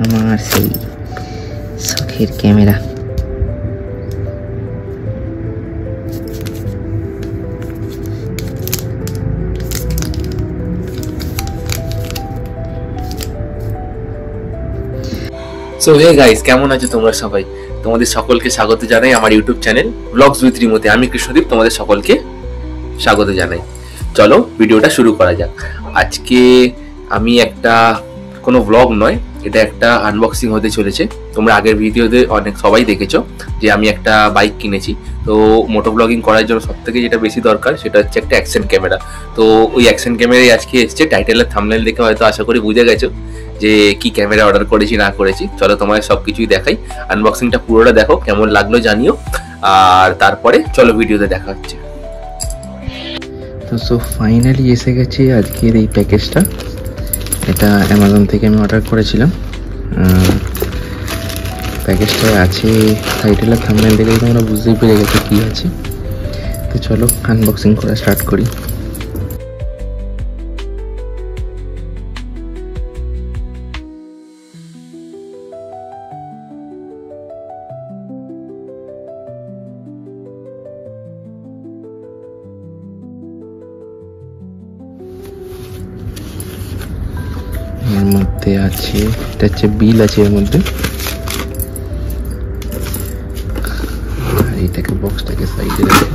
আমার সেই শখের ক্যামেরা। সো হে গাইস, কেমন আছো তোমরা সবাই? তোমাদের সকলকে স্বাগত জানাই আমার ইউটিউব চ্যানেল ব্লগস উইথ রিমোতে। আমি কৃষ্ণদীপ, তোমাদের সকলকে স্বাগত জানাই। চলো ভিডিওটা শুরু করা যাক। আজকে আমি কোনো ব্লগ নয়, এটা একটা আনবক্সিং হতে চলেছে। তোমরা আগের ভিডিওতে অনেক সবাই দেখেছো যে আমি একটা বাইক কিনেছি। তো মোটো ব্লগিং করার জন্য সবথেকে যেটা বেশি দরকার সেটা হচ্ছে একটা অ্যাকশন ক্যামেরা। তো ওই অ্যাকশন ক্যামেরাই আজকে এসছে। টাইটেলের থাম্বনেল দেখে হয়তো আশা করি বুঝে গেছো যে কি ক্যামেরা অর্ডার করেছি না করেছি। চলো তোমাদের সব কিছুই দেখাই, আনবক্সিংটা পুরোটা দেখো, কেমন লাগলো জানিও। আর তারপরে চলো ভিডিওতে দেখা হচ্ছে। তো ফাইনালি এসে গেছে আজকের এই প্যাকেজটা। এটা অ্যামাজন থেকে আমি অর্ডার করেছিলাম। প্যাকেজটা আছে, টাইটেলের থাম্বনেল দেখেই তোমরা বুঝতেই পেরে গেছো কী আছে। তো চলো আনবক্সিং করা স্টার্ট করি। এর মধ্যে আছে, এটা হচ্ছে বিল আছে এর মধ্যে। আর এটাকে বক্সটাকে সাইডে রেখে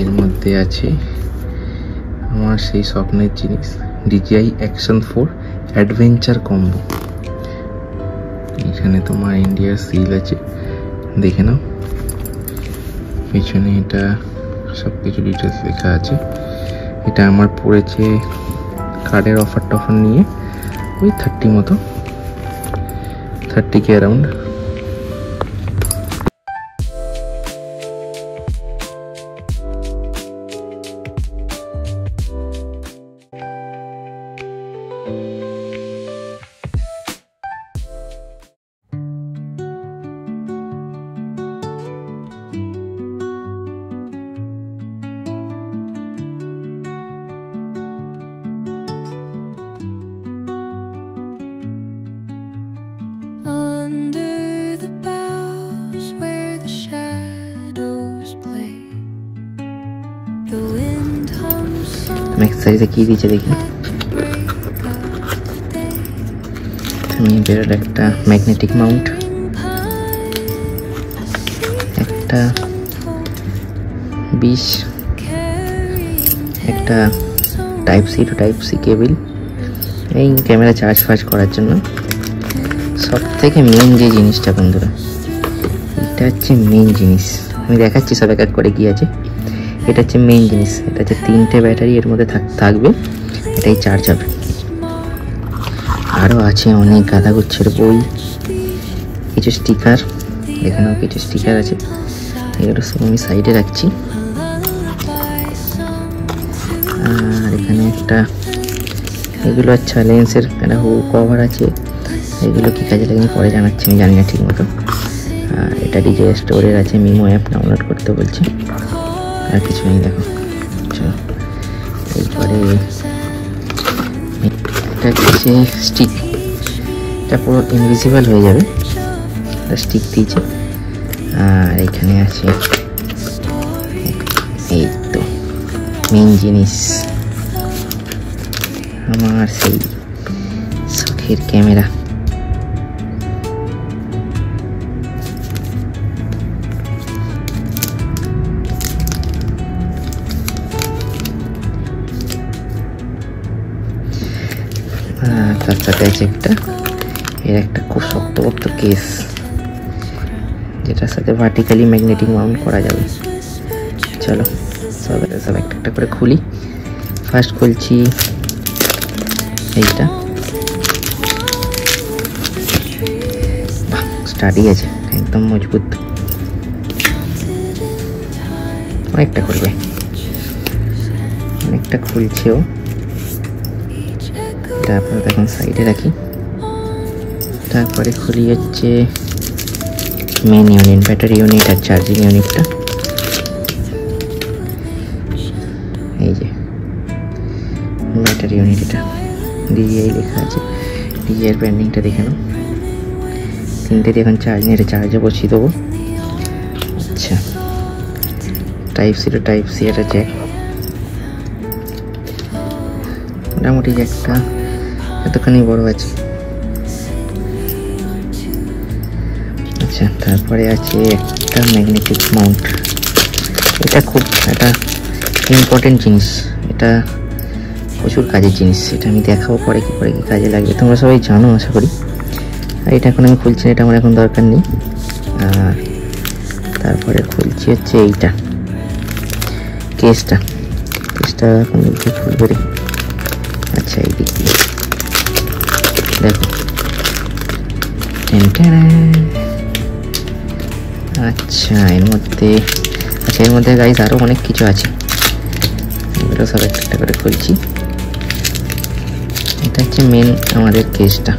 এর মধ্যে আছে আমার সেই স্বপ্নের জিনিস, DJI Action 4 অ্যাডভেঞ্চার কম্বো। এখানে তোমার ইন্ডিয়ার সিল আছে, দেখে নাও। পিছনে এটা সব কিছু ডিটেলস লেখা আছে। এটা আমার পড়েছে কার্ডের অফার টফার নিয়ে ওই 30K অ্যারাউন্ড। নেক্সট সাইজে কি দিয়েছে দেখি। আমি বেরোল একটা ম্যাগনেটিক মাউন্ট, একটা 20, একটা type C to type C cable, এই ক্যামেরা চার্জ ফার্জ করার জন্য। সব থেকে মেন যে জিনিসটা বন্ধুরা, এটা হচ্ছে মেন জিনিস। আমি দেখাচ্ছি সব এক এক করে কি আছে। এটা হচ্ছে মেন জিনিস। এটা হচ্ছে 3টে ব্যাটারি এর মধ্যে থাকবে, এটাই চার্জ হবে। আরও আছে অনেক গাদাগুচ্ছের বই, কিছু স্টিকার, এখানেও কিছু স্টিকার আছে। এগুলো সব আমি সাইডে রাখছি। আর এখানে এগুলো আচ্ছা লেন্সের একটা কভার আছে। এগুলো কী কাজে লাগে পরে জানাচ্ছি, আমি জানি না ঠিক মতো। আর এটা DJI স্টোরের আছে, মিমো অ্যাপ ডাউনলোড করতে বলছে। আর কিছু নেই, দেখো। চলো এরপরে এটা হচ্ছে স্টিক, এটা পুরো ইনভিজিবল হয়ে যাবে, এটা স্টিক দিয়েছে। আর এখানে আছে এই তো মেন জিনিস, আমার সেই শখের ক্যামেরা। তার সাথে আছে একটা খুব শক্তপোক্ত কেস, যেটার সাথে ভার্টিক্যালি ম্যাগনেটিক মাউন্ট করা যাবে। চলো সব একটা করে খুলি। ফার্স্ট খুলছি এইটা, স্টাডি আছে একদম মজবুত, অনেকটা খুলবে, অনেকটা খুলছেও। তারপরে এখন সাইডে রাখি। তারপরে খুলি হচ্ছে মেন ইউনিট, ব্যাটারি ইউনিট আর চার্জিং ইউনিটটা। এই যে ব্যাটারি ইউনিট, এটা DJI লেখা আছে। ডিজের ব্র্যান্ডিংটা দেখে নাও। তিনটে দিয়ে এখন চার্জ নিয়ে চার্জে বসিয়ে দেবো। আচ্ছা, type C to type C একটা জ্যাক, মোটামুটি জ্যাকটা এতখানি বড় আছে। আচ্ছা, তারপরে আছে একটা ম্যাগনেটিক মাউন্ট। এটা খুব একটা ইম্পর্টেন্ট জিনিস, এটা প্রচুর কাজের জিনিস। এটা আমি দেখাবো পরে কি কাজে লাগবে, তোমরা সবাই জানো আশা করি। আর এটা এখন আমি খুলছি না, এটা আমার এখন দরকার নেই। আর তারপরে খুলছি হচ্ছে এইটা কেসটা এখন খুলবে রে। আচ্ছা, এই দিক দিয়ে দেখো। আচ্ছা, এর মধ্যে গাইজ আরও অনেক কিছু আছে, এগুলো সব একটা করে খুলছি। এটা হচ্ছে মেন আমাদের কেসটা।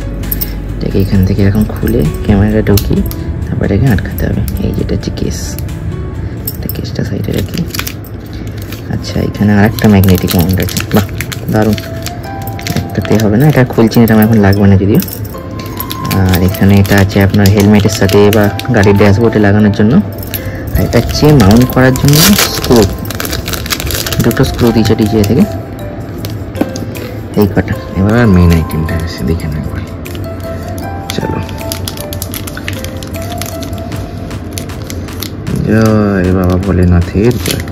এটাকে এখান থেকে এরকম খুলে ক্যামেরাটা ঢুকিয়ে তারপর এটাকে আটকাতে হবে। এই যেটা হচ্ছে কেসটা সাইডে রাখি। আচ্ছা, এখানে আর একটা ম্যাগনেটিক মাউন্ট আছে। বাহ, দারুণ। একটাতে হবে না, এটা খুলছি, এটা আমার এখন লাগবে না যদিও। আর এখানে এটা আছে আপনার হেলমেটের সাথে বা গাড়ির ড্যাশবোর্ডে লাগানোর জন্য। আর এটা হচ্ছে মাউন্ট করার জন্য স্ক্রু, দুটো স্ক্রু দিয়েছে ডিজে থেকে, এই কটা। এবার মেন আইটেমটা এসে দেখে নেব। চলো, জয় বাবা ভোলেনাথের জয়।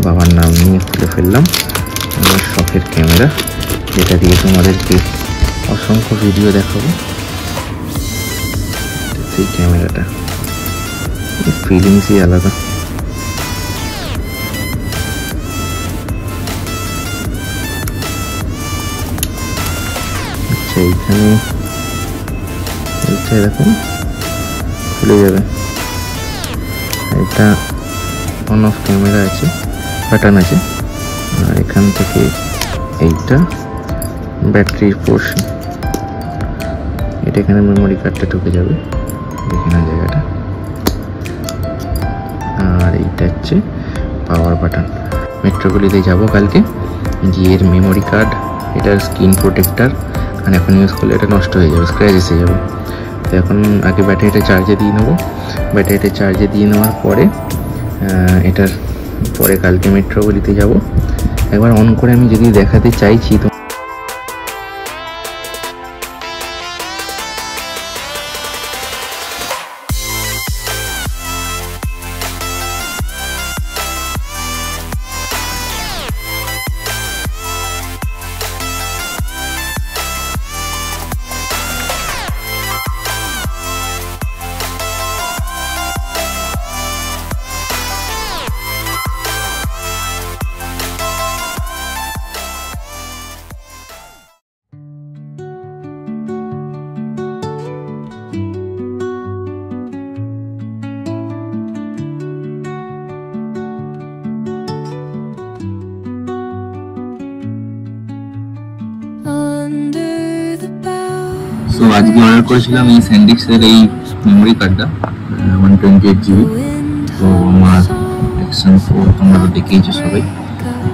বাবার নাম নিয়ে খুলে ফেললাম আমার শখের ক্যামেরা, যেটা দিয়ে তোমাদেরকে অসংখ্য ভিডিও দেখাবো। সেই ক্যামেরাটা ফিলিংসই আলাদা। আচ্ছা, এইখানে এরকম খুলে যাবে। এটা অন অফ ক্যামেরা আছে, বাটন আছে। আর এখান থেকে এইটা ব্যাটারির পোর্শন, এটা এখানে মেমোরি কার্ডটা ঢুকে যাবে, দেখে না জায়গাটা। আর এইটা হচ্ছে পাওয়ার বাটন। মেট্রোগুলিতে যাবো কালকে, গিয়ে মেমোরি কার্ড, এটার স্ক্রিন প্রোটেক্টার, কারণ এখন ইউজ করলে এটা নষ্ট হয়ে যাবে, স্ক্র্যাচ এসে যাবে। তো এখন আগে ব্যাটারিটা চার্জে দিয়ে নেবো। ব্যাটারিটা চার্জে দিয়ে নেওয়ার পরে এটার পরে কালকে মেট্রোগুলিতে যাব। একবার অন করে আমি যদি দেখাতে চাইছি তো সো আজকে অর্ডার করেছিলাম এই স্যান্ডিক্সের এই মেমোরি কার্ডটা 128 GB। তো আমার অ্যাকশন 4 তোমরা তো দেখেইছো সবাই,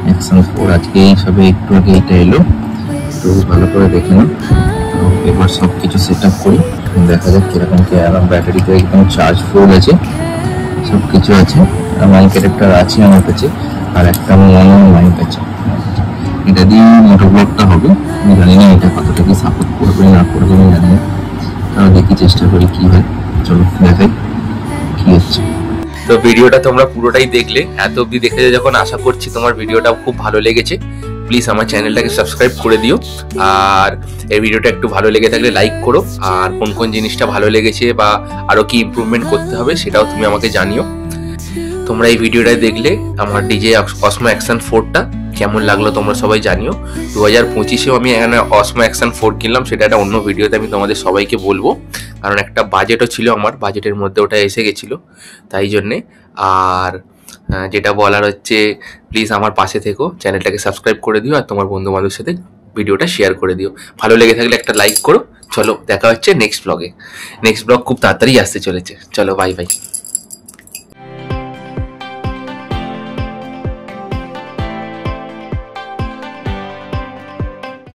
অ্যাকশন 4 আজকে সবে একটু আগে এটা এলো। তো ভালো করে দেখে নাও। তো এবার সব কিছু সেট আপ করি, দেখা যাক কিরকম কি। আর ব্যাটারিতে একদম চার্জ ফুল আছে, সব কিছু আছে। মাইক অ্যাডাপ্টার আছে আমার কাছে, আর একটা মনো মাইক আছে। এটা দিয়ে মোটোব্লগটা হবে, আমি জানি না এটা কতটা কি সাপোর্ট করবে না করবে আমি জানি না, তাও দেখি চেষ্টা করি কি হয়। চলো দেখাই কি হচ্ছে। তো ভিডিওটা তোমরা পুরোটাই দেখলে, এত অবধি দেখে যখন আশা করছি তোমার ভিডিওটা খুব ভালো লেগেছে। প্লিজ আমার চ্যানেলটাকে সাবস্ক্রাইব করে দিও, আর এই ভিডিওটা একটু ভালো লেগে থাকলে লাইক করো। আর কোন কোন জিনিসটা ভালো লেগেছে বা আরও কি ইমপ্রুভমেন্ট করতে হবে সেটাও তুমি আমাকে জানিও। তোমরা এই ভিডিওটা দেখলে আমার ডিজে অসমো অ্যাকশন 4টা কেমন লাগলো তোমরা সবাই জানিও। 2025-এও আমি এখানে অসমো অ্যাকশন 4 কিনলাম, সেটা একটা অন্য ভিডিওতে আমি তোমাদের সবাইকে বলবো, কারণ একটা বাজেটও ছিল আমার, বাজেটের মধ্যে ওটা এসে গেছিলো তাই জন্যে। আর যেটা বলার হচ্ছে, প্লিজ আমার পাশে থেকো, চ্যানেলটাকে সাবস্ক্রাইব করে দিও, আর তোমার বন্ধু বান্ধবের সাথে ভিডিওটা শেয়ার করে দিও। ভালো লেগে থাকলে একটা লাইক করো। চলো দেখা হচ্ছে নেক্সট ব্লগে। নেক্সট ব্লগ খুব তাড়াতাড়ি আসতে চলেছে। চলো বাই বাই।